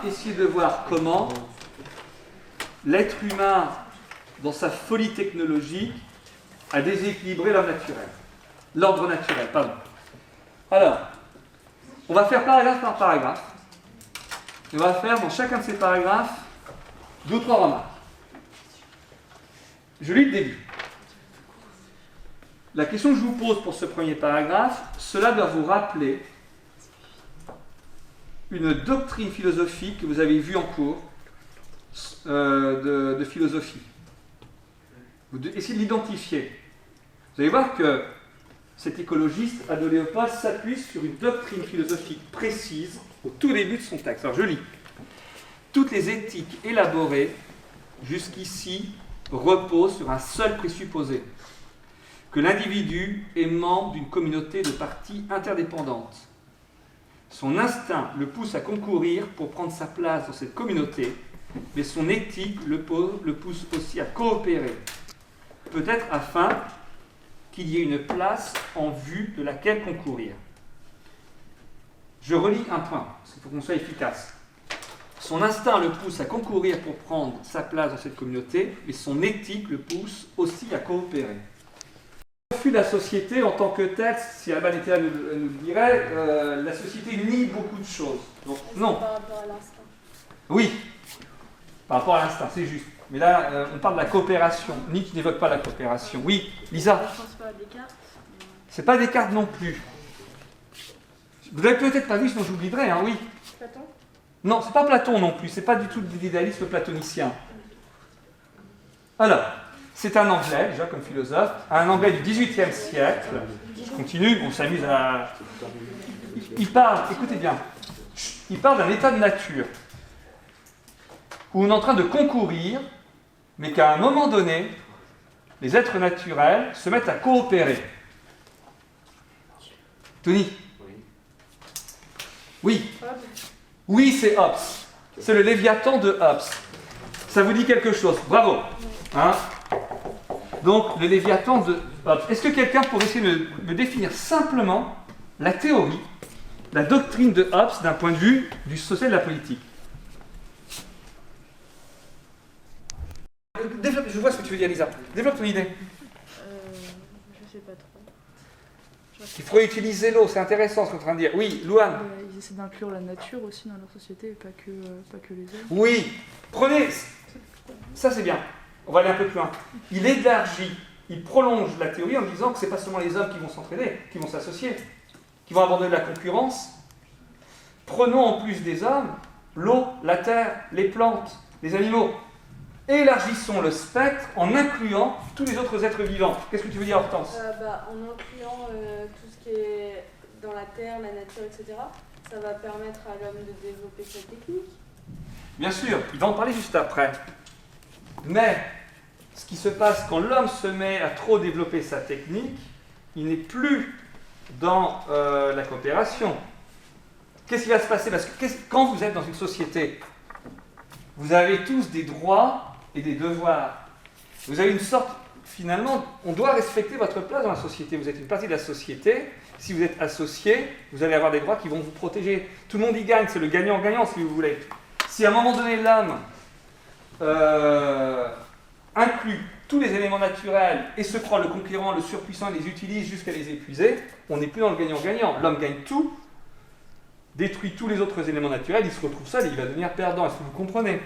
essayer de voir comment l'être humain, dans sa folie technologique, a déséquilibré l'ordre naturel. L'ordre naturel, pardon. Alors, on va faire paragraphe par paragraphe. Et on va faire dans chacun de ces paragraphes 2 ou 3 remarques. Je lis le début. La question que je vous pose pour ce premier paragraphe, cela doit vous rappeler une doctrine philosophique que vous avez vue en cours de philosophie. Vous essayez de l'identifier. Vous allez voir que cet écologiste, Ado Léopold, s'appuie sur une doctrine philosophique précise au tout début de son texte. Alors je lis. Toutes les éthiques élaborées jusqu'ici reposent sur un seul présupposé, que l'individu est membre d'une communauté de parties interdépendantes. Son instinct le pousse à concourir pour prendre sa place dans cette communauté, mais son éthique le pousse aussi à coopérer, peut-être afin qu'il y ait une place en vue de laquelle concourir. Je relis un point, parce qu'il faut qu'on soit efficace. Son instinct le pousse à concourir pour prendre sa place dans cette communauté, mais son éthique le pousse aussi à coopérer. Le refus de la société en tant que telle, si Alban était là, elle nous le dirait, la société nie beaucoup de choses. Donc, non. Par rapport à l'instinct. Oui, par rapport à l'instinct, c'est juste. Mais là, on parle de la coopération. Nietzsche n'évoque pas la coopération. Oui, Lisa. Je pense pas à Descartes. C'est pas Descartes non plus. Vous l'avez peut-être pas vu, sinon j'oublierai, hein, oui. Platon. Non, c'est pas Platon non plus, c'est pas du tout l'idéalisme platonicien. Alors, c'est un Anglais, déjà comme philosophe, un Anglais du XVIIIe siècle. Je continue, on s'amuse à... Il parle, écoutez bien, il parle d'un état de nature où on est en train de concourir, mais qu'à un moment donné, les êtres naturels se mettent à coopérer. Tony? Oui. Oui, c'est Hobbes. C'est le Léviathan de Hobbes. Ça vous dit quelque chose? Bravo. Hein? Donc, le Léviathan de Hobbes. Est-ce que quelqu'un pourrait essayer de me définir simplement la théorie, la doctrine de Hobbes d'un point de vue du social et de la politique? Développe, je vois ce que tu veux dire, Lisa. Développe ton idée. Je sais pas trop. Il faudrait utiliser l'eau, c'est intéressant ce qu'on est en train de dire. Oui, Louane. Ils essaient d'inclure la nature aussi dans leur société et pas que les hommes. Oui, prenez, ça c'est bien, on va aller un peu plus loin. Il élargit, il prolonge la théorie en disant que ce n'est pas seulement les hommes qui vont s'entraider, qui vont s'associer, qui vont abandonner la concurrence. Prenons en plus des hommes l'eau, la terre, les plantes, les animaux. Élargissons le spectre en incluant tous les autres êtres vivants. Qu'est-ce que tu veux dire, Hortense? En incluant tout ce qui est dans la terre, la nature, etc., ça va permettre à l'homme de développer sa technique. Bien sûr, il va en parler juste après. Mais ce qui se passe quand l'homme se met à trop développer sa technique, il n'est plus dans la coopération. Qu'est-ce qui va se passer? Parce que quand vous êtes dans une société, vous avez tous des droits et des devoirs. Vous avez une sorte, finalement, on doit respecter votre place dans la société. Vous êtes une partie de la société. Si vous êtes associé, vous allez avoir des droits qui vont vous protéger. Tout le monde y gagne, c'est le gagnant-gagnant si vous voulez. Si à un moment donné l'homme inclut tous les éléments naturels et se croit le conquérant, le surpuissant, les utilise jusqu'à les épuiser, on n'est plus dans le gagnant-gagnant. L'homme gagne tout, détruit tous les autres éléments naturels, il se retrouve seul et il va devenir perdant. Est-ce que vous comprenez?